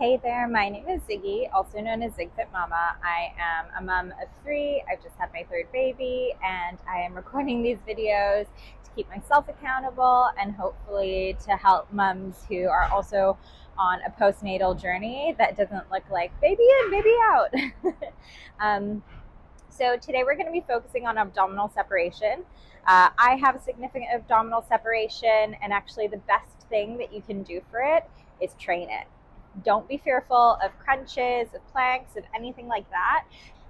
Hey there, my name is Ziggy, also known as Zig FitMama. I am a mom of 3. I've just had my 3rd baby, and I am recording these videos to keep myself accountable and hopefully to help moms who are also on a postnatal journey that doesn't look like baby in, baby out. So today we're going to be focusing on abdominal separation. I have a significant abdominal separation, and actually the best thing that you can do for it is train it. Don't be fearful of crunches, of planks, of anything like that.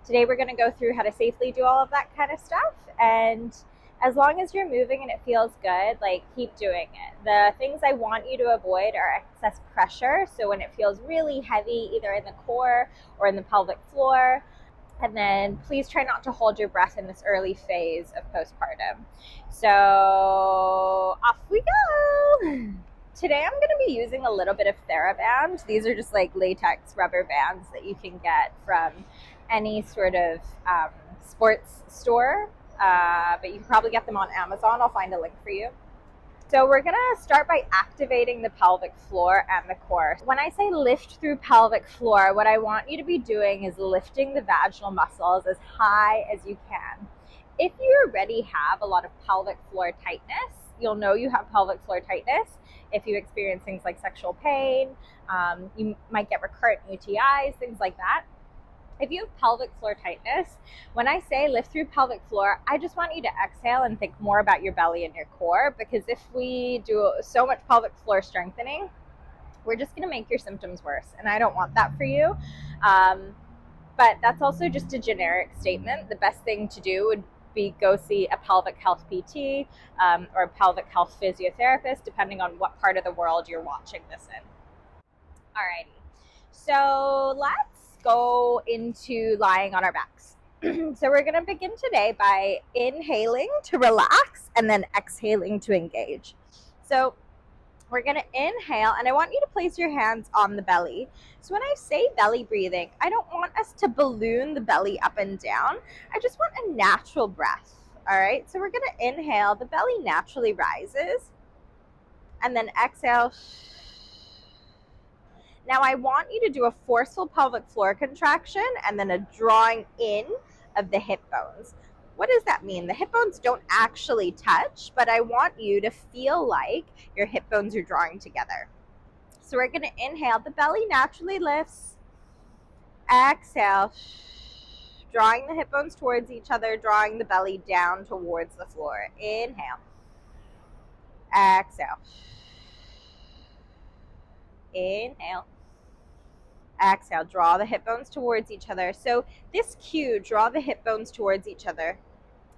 Today we're going to go through how to safely do all of that kind of stuff, and as long as you're moving and it feels good, like, keep doing it. The things I want you to avoid are excess pressure, so when it feels really heavy either in the core or in the pelvic floor. And then please try not to hold your breath in this early phase of postpartum. So off we go. Today I'm going to be using a little bit of TheraBand. These are just like latex rubber bands that you can get from any sort of sports store, but you can probably get them on Amazon. I'll find a link for you. So we're going to start by activating the pelvic floor and the core. When I say lift through pelvic floor, what I want you to be doing is lifting the vaginal muscles as high as you can. If you already have a lot of pelvic floor tightness, you'll know you have pelvic floor tightness. If you experience things like sexual pain, you might get recurrent UTIs, things like that. If you have pelvic floor tightness, when I say lift through pelvic floor, I just want you to exhale and think more about your belly and your core, because if we do so much pelvic floor strengthening, we're just going to make your symptoms worse, and I don't want that for you. But that's also just a generic statement. The best thing to do would be go see a pelvic health PT or a pelvic health physiotherapist, depending on what part of the world you're watching this in. Alrighty, so let's go into lying on our backs. So we're going to begin today by inhaling to relax and then exhaling to engage. So we're going to inhale, and I want you to place your hands on the belly. So when I say belly breathing, I don't want us to balloon the belly up and down. I just want a natural breath. All right, so we're going to inhale, the belly naturally rises, and then exhale. Now I want you to do a forceful pelvic floor contraction and then a drawing in of the hip bones. What does that mean? The hip bones don't actually touch, but I want you to feel like your hip bones are drawing together. So we're going to inhale, the belly naturally lifts. Exhale, drawing the hip bones towards each other, drawing the belly down towards the floor. Inhale. Exhale. Inhale. Exhale, draw the hip bones towards each other. So this cue, draw the hip bones towards each other,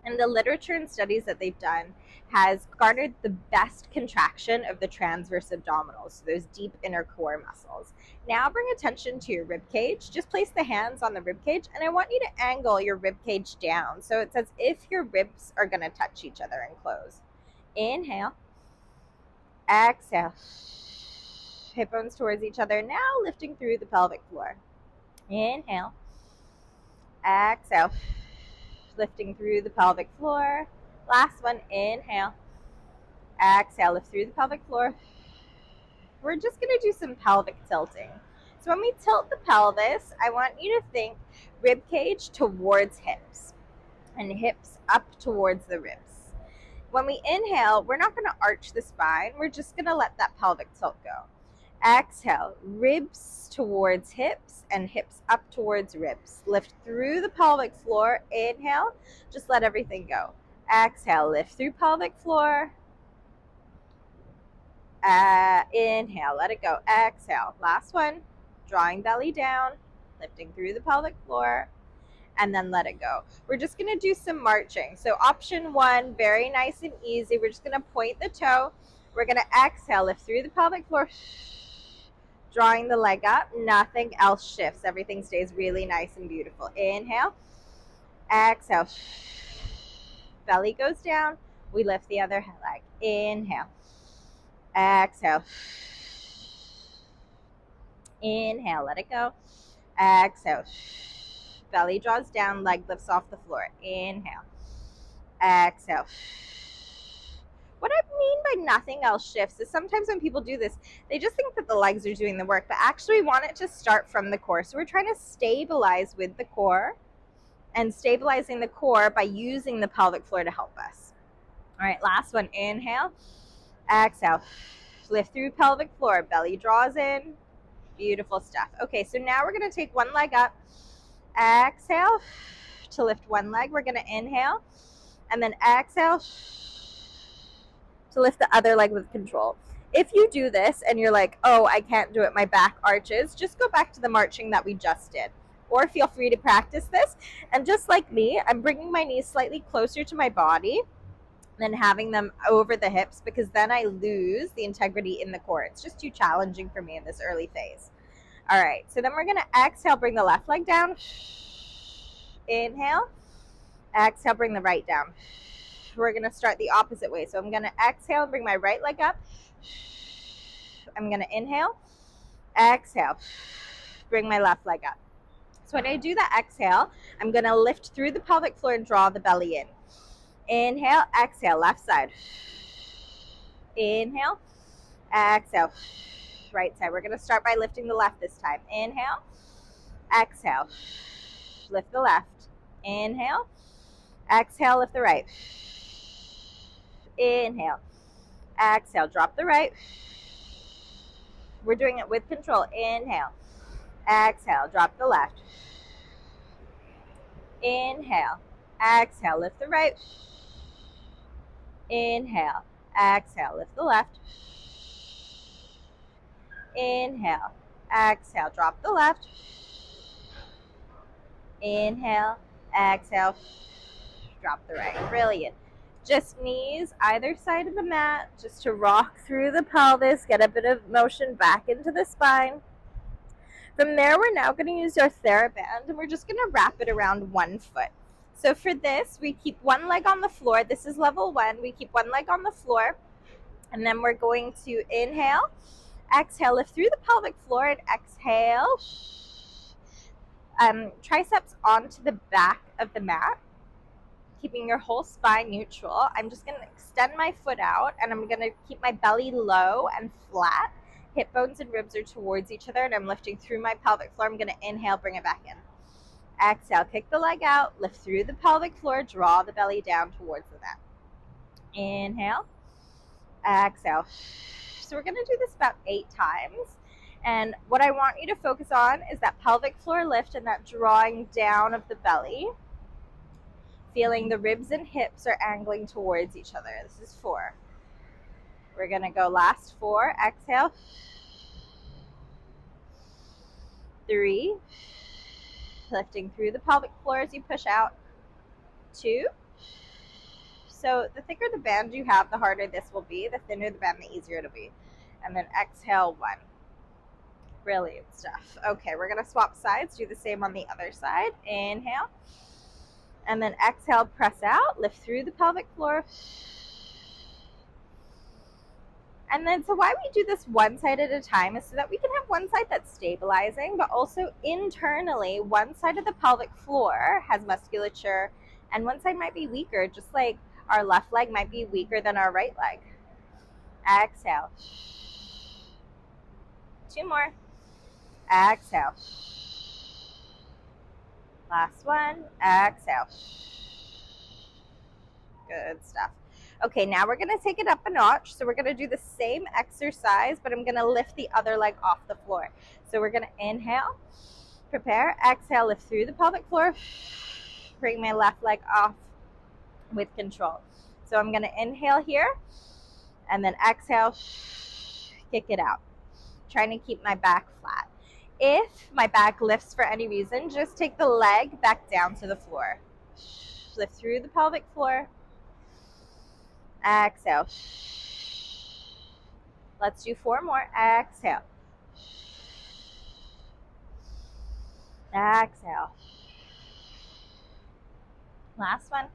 and the literature and studies that they've done has garnered the best contraction of the transverse abdominals, so those deep inner core muscles. Now bring attention to your rib cage. Just place the hands on the rib cage, and I want you to angle your rib cage down, so it's as if your ribs are going to touch each other and close. Inhale. Exhale. Hip bones towards each other. Now lifting through the pelvic floor. Inhale. Exhale. Lifting through the pelvic floor. Last one. Inhale. Exhale. Lift through the pelvic floor. We're just going to do some pelvic tilting. So when we tilt the pelvis, I want you to think rib cage towards hips and hips up towards the ribs. When we inhale, we're not going to arch the spine. We're just going to let that pelvic tilt go. Exhale, ribs towards hips and hips up towards ribs. Lift through the pelvic floor. Inhale, just let everything go. Exhale, lift through pelvic floor. Inhale, let it go. Exhale, last one. Drawing belly down, lifting through the pelvic floor, and then let it go. We're just going to do some marching. So option 1, very nice and easy. We're just going to point the toe. We're going to exhale, lift through the pelvic floor. Drawing the leg up, nothing else shifts. Everything stays really nice and beautiful. Inhale, exhale, belly goes down. We lift the other leg. Inhale, exhale, inhale, let it go. Exhale, belly draws down, leg lifts off the floor. Inhale, exhale. What I mean by nothing else shifts is sometimes when people do this, they just think that the legs are doing the work, but actually we want it to start from the core. So we're trying to stabilize with the core, and stabilizing the core by using the pelvic floor to help us. All right, last one. Inhale, exhale, lift through pelvic floor, belly draws in. Beautiful stuff. Okay, so now we're going to take one leg up, exhale to lift one leg. We're going to inhale and then exhale to lift the other leg with control. If you do this and you're like, oh, I can't do it, my back arches, just go back to the marching that we just did. Or feel free to practice this. And just like me, I'm bringing my knees slightly closer to my body than having them over the hips, because then I lose the integrity in the core. It's just too challenging for me in this early phase. All right, so then we're going to exhale, bring the left leg down. Inhale. Exhale, bring the right down. We're going to start the opposite way. So I'm going to exhale and bring my right leg up. I'm going to inhale. Exhale. Bring my left leg up. So when I do that exhale, I'm going to lift through the pelvic floor and draw the belly in. Inhale, exhale, left side. Inhale, exhale, right side. We're going to start by lifting the left this time. Inhale, exhale, lift the left. Inhale, exhale, lift the right. Inhale, exhale, drop the right. We're doing it with control. Inhale, exhale, drop the left. Inhale, exhale, lift the right. Inhale, exhale, lift the left. Inhale, exhale, drop the left. Inhale, exhale, drop the right. Brilliant. Just knees either side of the mat, just to rock through the pelvis, get a bit of motion back into the spine. From there, we're now going to use our TheraBand, and we're just going to wrap it around one foot. So for this, we keep one leg on the floor. This is level 1. We keep one leg on the floor, and then we're going to inhale, exhale, lift through the pelvic floor, and exhale. Triceps onto the back of the mat, keeping your whole spine neutral. I'm just going to extend my foot out, and I'm going to keep my belly low and flat. Hip bones and ribs are towards each other, and I'm lifting through my pelvic floor. I'm going to inhale, bring it back in. Exhale, kick the leg out, lift through the pelvic floor, draw the belly down towards the mat. Inhale, exhale. So we're going to do this about 8 times. And what I want you to focus on is that pelvic floor lift and that drawing down of the belly. Feeling the ribs and hips are angling towards each other. This is 4. We're going to go last 4. Exhale. 3. Lifting through the pelvic floor as you push out. 2. So the thicker the band you have, the harder this will be. The thinner the band, the easier it'll be. And then exhale 1. Brilliant stuff. Okay, we're going to swap sides. Do the same on the other side. Inhale. And then exhale, press out. Lift through the pelvic floor. And then, so why we do this one side at a time is so that we can have one side that's stabilizing, but also internally, one side of the pelvic floor has musculature and one side might be weaker, just like our left leg might be weaker than our right leg. Exhale. 2 more. Exhale. Last one. Exhale. Good stuff. Okay, now we're going to take it up a notch. So we're going to do the same exercise, but I'm going to lift the other leg off the floor. So we're going to inhale, prepare, exhale, lift through the pelvic floor, bring my left leg off with control. So I'm going to inhale here, and then exhale, kick it out. Trying to keep my back flat. If my back lifts for any reason, just take the leg back down to the floor. Lift through the pelvic floor. Exhale. Let's do 4 more. Exhale. Exhale. Last one.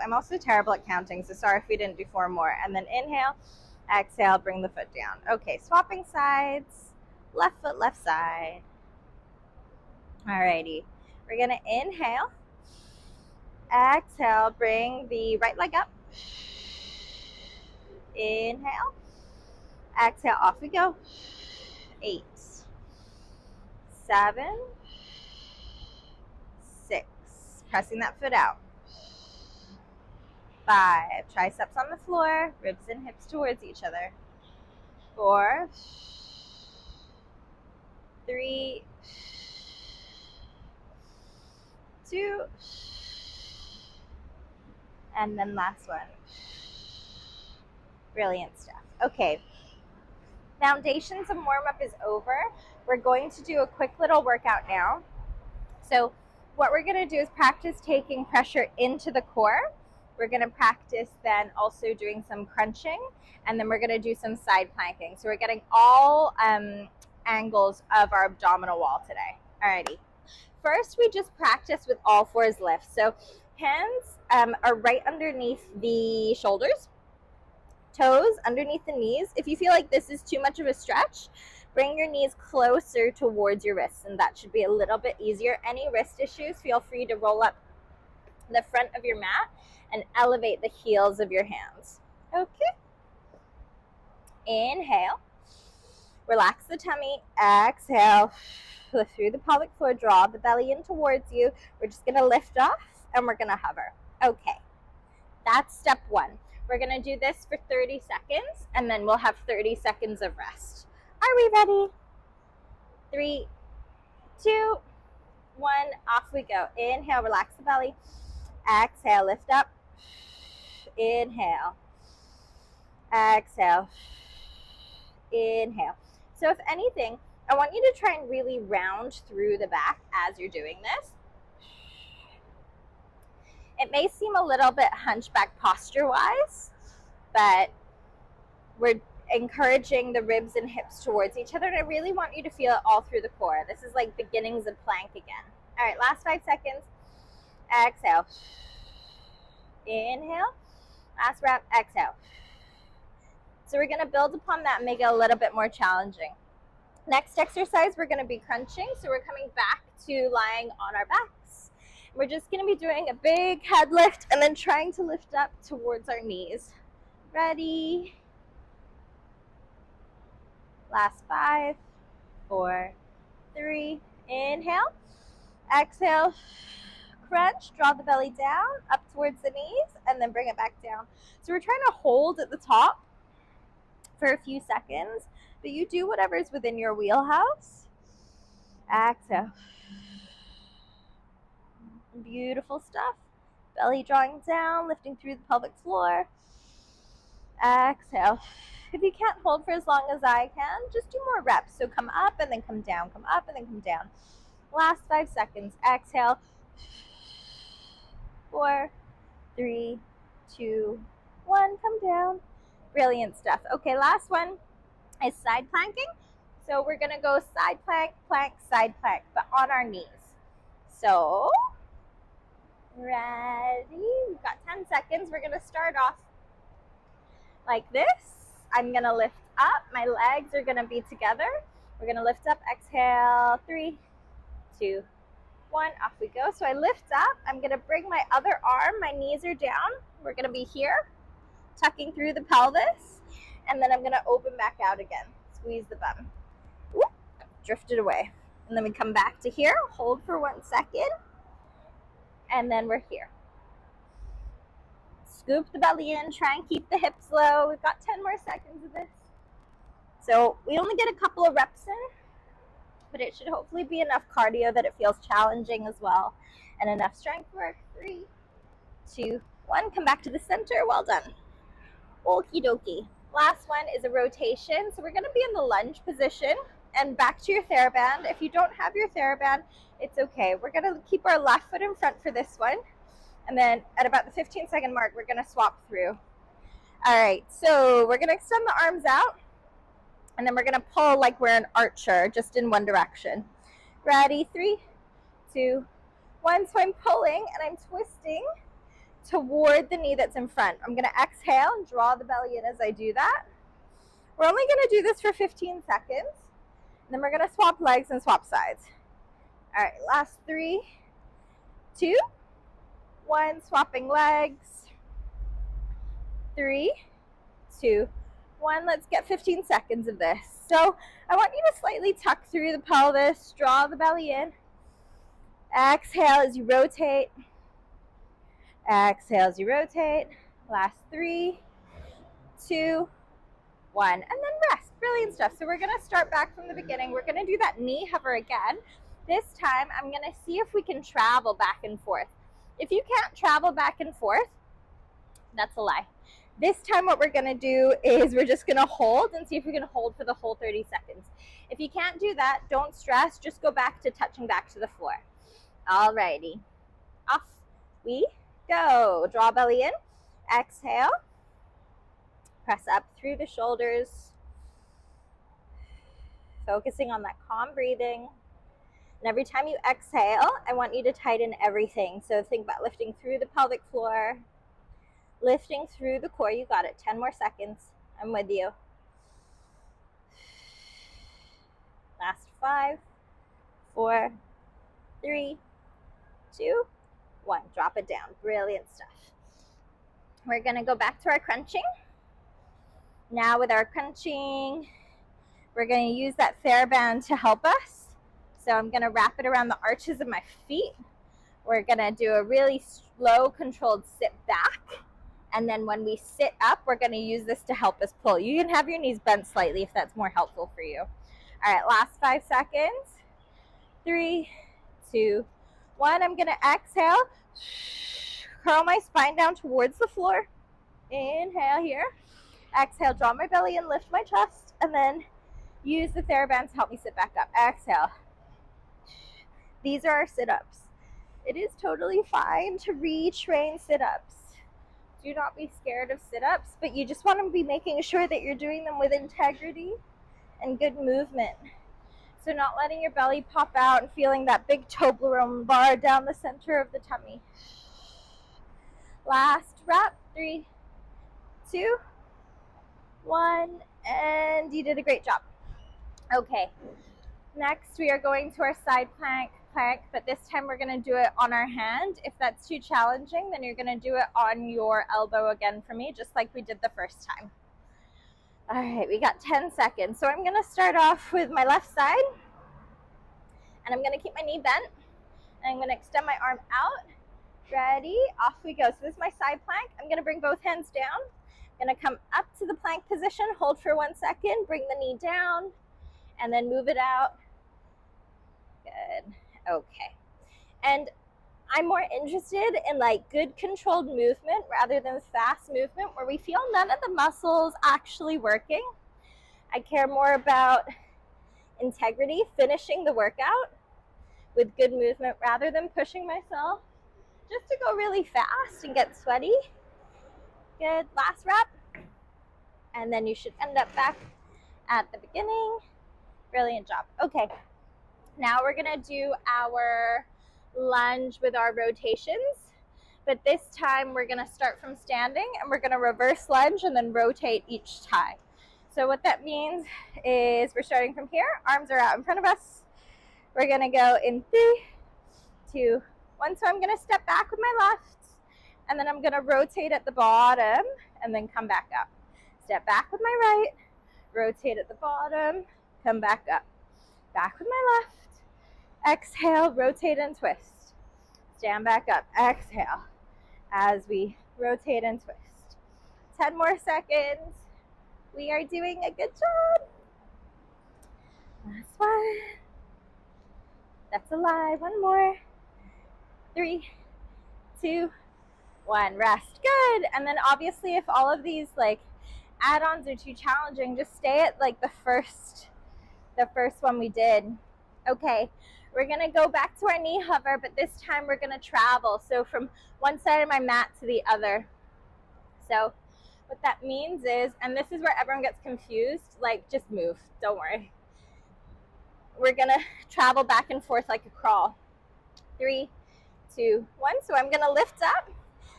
I'm also terrible at counting, so sorry if we didn't do 4 more. And then inhale, exhale, bring the foot down. Okay, swapping sides. Left foot, left side. Alrighty. We're going to inhale. Exhale, bring the right leg up. Inhale. Exhale, off we go. 8, 7, 6. Pressing that foot out. 5. Triceps on the floor, ribs and hips towards each other. 4, 3, 2, and then last one. Brilliant stuff. Okay, foundations and warm-up is over. We're going to do a quick little workout now. So what we're going to do is practice taking pressure into the core. We're going to practice then also doing some crunching, and then we're going to do some side planking. So we're getting all angles of our abdominal wall today. Alrighty. First, we just practice with all fours lifts. So hands are right underneath the shoulders, toes underneath the knees. If you feel like this is too much of a stretch, bring your knees closer towards your wrists, and that should be a little bit easier. Any wrist issues, feel free to roll up the front of your mat and elevate the heels of your hands. Okay. Inhale. Relax the tummy. Exhale. Lift through the pelvic floor. Draw the belly in towards you. We're just going to lift off and we're going to hover. Okay. That's step 1. We're going to do this for 30 seconds and then we'll have 30 seconds of rest. Are we ready? 3, 2, 1. Off we go. Inhale. Relax the belly. Exhale. Lift up. Inhale. Exhale. Inhale. So if anything, I want you to try and really round through the back as you're doing this. It may seem a little bit hunchback posture-wise, but we're encouraging the ribs and hips towards each other, and I really want you to feel it all through the core. This is like beginnings of plank again. All right, last 5 seconds. Exhale. Inhale. Last wrap. Exhale. So we're going to build upon that and make it a little bit more challenging. Next exercise, we're going to be crunching. So we're coming back to lying on our backs. We're just going to be doing a big head lift and then trying to lift up towards our knees. Ready? Last 5, 4, 3. Inhale. Exhale. Crunch. Draw the belly down, up towards the knees, and then bring it back down. So we're trying to hold at the top for a few seconds, but you do whatever's within your wheelhouse. Exhale. Beautiful stuff. Belly drawing down, lifting through the pelvic floor. Exhale. If you can't hold for as long as I can, just do more reps. So come up and then come down, come up and then come down. Last 5 seconds. Exhale. 4, 3, 2, 1. Come down. Brilliant stuff. Okay, last one is side planking. So we're going to go side plank, plank, side plank, but on our knees. So, ready? We've got 10 seconds. We're going to start off like this. I'm going to lift up. My legs are going to be together. We're going to lift up. Exhale. 3, 2, 1. Off we go. So I lift up. I'm going to bring my other arm. My knees are down. We're going to be here, tucking through the pelvis. And then I'm going to open back out again. Squeeze the bum. Whoop, drifted away. And then we come back to here. Hold for 1 second. And then we're here. Scoop the belly in. Try and keep the hips low. We've got 10 more seconds of this. So we only get a couple of reps in, but it should hopefully be enough cardio that it feels challenging as well. And enough strength work. 3, 2, 1. Come back to the center. Well done. Okie dokie. Last one is a rotation. So we're going to be in the lunge position and back to your TheraBand. If you don't have your TheraBand, it's okay. We're going to keep our left foot in front for this one. And then at about the 15-second mark, we're going to swap through. All right, so we're going to extend the arms out. And then we're going to pull like we're an archer, just in one direction. Ready? 3, 2, 1. So I'm pulling and I'm twisting toward the knee that's in front. I'm going to exhale and draw the belly in as I do that. We're only going to do this for 15 seconds. And then we're going to swap legs and swap sides. All right, last 3, 2, 1. Swapping legs. 3, 2, 1. Let's get 15 seconds of this. So I want you to slightly tuck through the pelvis, draw the belly in. Exhale as you rotate. Exhale as you rotate. Last 3, 2, 1. And then rest. Brilliant stuff. So we're going to start back from the beginning. We're going to do that knee hover again. This time I'm going to see if we can travel back and forth. If you can't travel back and forth, that's a lie. This time what we're going to do is we're just going to hold and see if we can hold for the whole 30 seconds. If you can't do that, don't stress. Just go back to touching back to the floor. Alrighty. Off we go. Draw belly in. Exhale. Press up through the shoulders. Focusing on that calm breathing. And every time you exhale, I want you to tighten everything. So think about lifting through the pelvic floor. Lifting through the core. You got it. 10 more seconds. I'm with you. Last 5, 4, 3, 2, 1. Drop it down. Brilliant stuff. We're going to go back to our crunching. Now with our crunching, we're going to use that TheraBand to help us. So I'm going to wrap it around the arches of my feet. We're going to do a really slow, controlled sit back. And then when we sit up, we're going to use this to help us pull. You can have your knees bent slightly if that's more helpful for you. All right, last 5 seconds. 3, 2, 1. I'm going to exhale. Curl my spine down towards the floor. Inhale here. Exhale, draw my belly and lift my chest. And then use the TheraBand to help me sit back up. Exhale. These are our sit-ups. It is totally fine to retrain sit-ups. Do not be scared of sit-ups, but you just want to be making sure that you're doing them with integrity and good movement. So not letting your belly pop out and feeling that big Toblerone bar down the center of the tummy. Last wrap. 3, 2, 1, and you did a great job. Okay, next we are going to our side plank, but this time we're going to do it on our hand. If that's too challenging, then you're going to do it on your elbow again for me, just like we did the first time. All right, we got 10 seconds. So I'm going to start off with my left side, and I'm going to keep my knee bent, and I'm going to extend my arm out. Ready? Off we go. So this is my side plank. I'm going to bring both hands down. I'm going to come up to the plank position, hold for 1 second, bring the knee down, and then move it out. Good. Okay. And I'm more interested in like good controlled movement rather than fast movement where we feel none of the muscles actually working. I care more about integrity, finishing the workout with good movement rather than pushing myself just to go really fast and get sweaty. Good. Last wrap. And then you should end up back at the beginning. Brilliant job. Okay. Now we're going to do our lunge with our rotations, but this time we're going to start from standing and we're going to reverse lunge and then rotate each time. So what that means is we're starting from here, arms are out in front of us. We're going to go in 3, 2, 1. So I'm going to step back with my left, and then I'm going to rotate at the bottom and then come back up. Step back with my right, rotate at the bottom, come back up. Back with my left. Exhale, rotate and twist. Stand back up. Exhale as we rotate and twist. 10 more seconds. We are doing a good job. Last one. That's a lie. One more. 3, 2, 1. Rest. Good. And then obviously if all of these like add-ons are too challenging, just stay at like the first one we did. Okay, we're going to go back to our knee hover, but this time we're going to travel. So from one side of my mat to the other. So what that means is, and this is where everyone gets confused, like just move, don't worry. We're going to travel back and forth like a crawl. 3, 2, 1. So I'm going to lift up.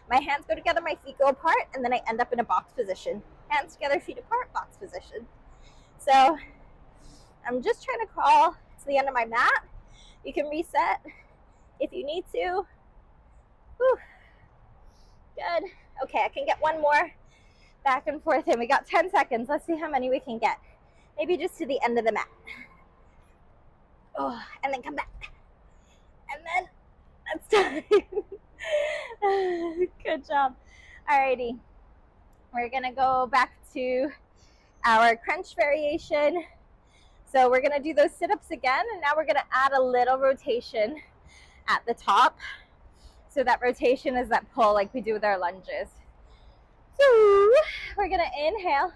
My hands go together, my feet go apart, and then I end up in a box position. Hands together, feet apart, box position. So I'm just trying to crawl to the end of my mat. You can reset if you need to. Whew. Good. Okay, I can get one more back and forth, and we got 10 seconds. Let's see how many we can get. Maybe just to the end of the mat. Oh, and then come back. And then that's time. Good job. Alrighty. We're gonna go back to our crunch variation. So we're gonna do those sit-ups again, and now we're gonna add a little rotation at the top. So that rotation is that pull like we do with our lunges. So we're gonna inhale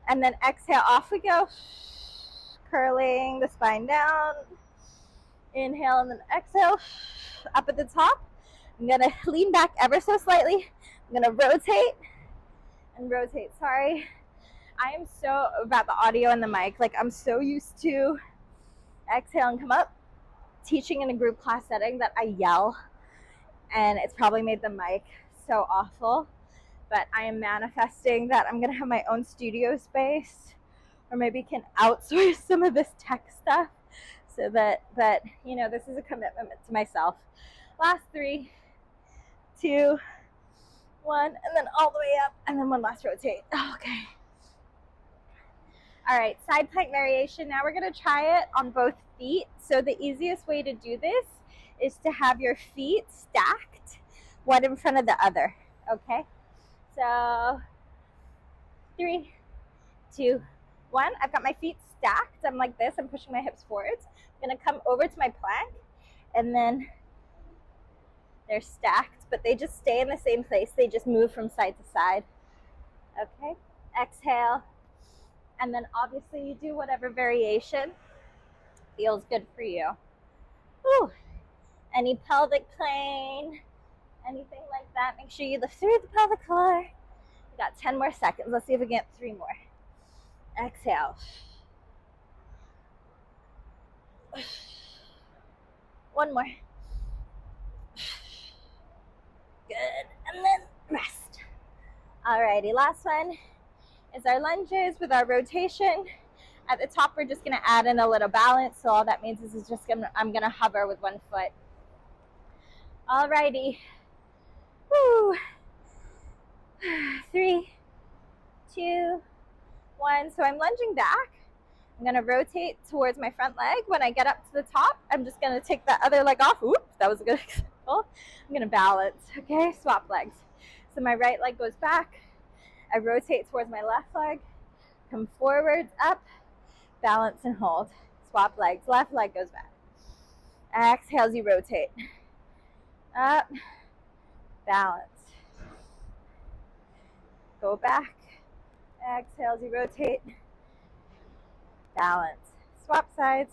and then exhale, off we go. Curling the spine down. Inhale and then exhale. Up at the top. I'm gonna lean back ever so slightly. I'm gonna rotate and rotate. Sorry. I am so about the audio and the mic. Like, I'm so used to exhale and come up. Teaching in a group class setting that I yell, and it's probably made the mic so awful. But I am manifesting that I'm gonna have my own studio space, or maybe can outsource some of this tech stuff, so that you know, this is a commitment to myself. Last 3, 2, 1, and then all the way up, and then one last rotate. Okay. All right, side plank variation. Now we're gonna try it on both feet. So the easiest way to do this is to have your feet stacked, one in front of the other, okay? So 3, 2, 1. I've got my feet stacked. I'm like this. I'm pushing my hips forwards. I'm gonna come over to my plank, and then they're stacked, but they just stay in the same place. They just move from side to side. Okay. Exhale, and then obviously you do whatever variation feels good for you. Whew. Any pelvic plane, anything like that, make sure you lift through the pelvic floor. We got 10 more seconds. Let's see if we can get 3 more. Exhale. One more. Good. And then rest. Alrighty, last one is our lunges with our rotation. At the top, we're just gonna add in a little balance. So all that means is just I'm gonna hover with one foot. Alrighty. Woo. 3, 2, 1. So I'm lunging back. I'm gonna rotate towards my front leg. When I get up to the top, I'm just gonna take the other leg off. Oops, that was a good example. I'm gonna balance, okay? Swap legs. So my right leg goes back. I rotate towards my left leg. Come forwards, up, balance and hold. Swap legs, left leg goes back. Exhale as you rotate. Up, balance. Go back. Exhale as you rotate. Balance. Swap sides.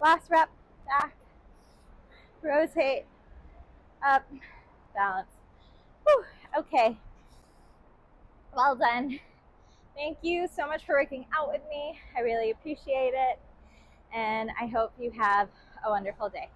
Last rep. Back. Rotate. Up. Balance. Whew. Okay. Well done. Thank you so much for working out with me. I really appreciate it. And I hope you have a wonderful day.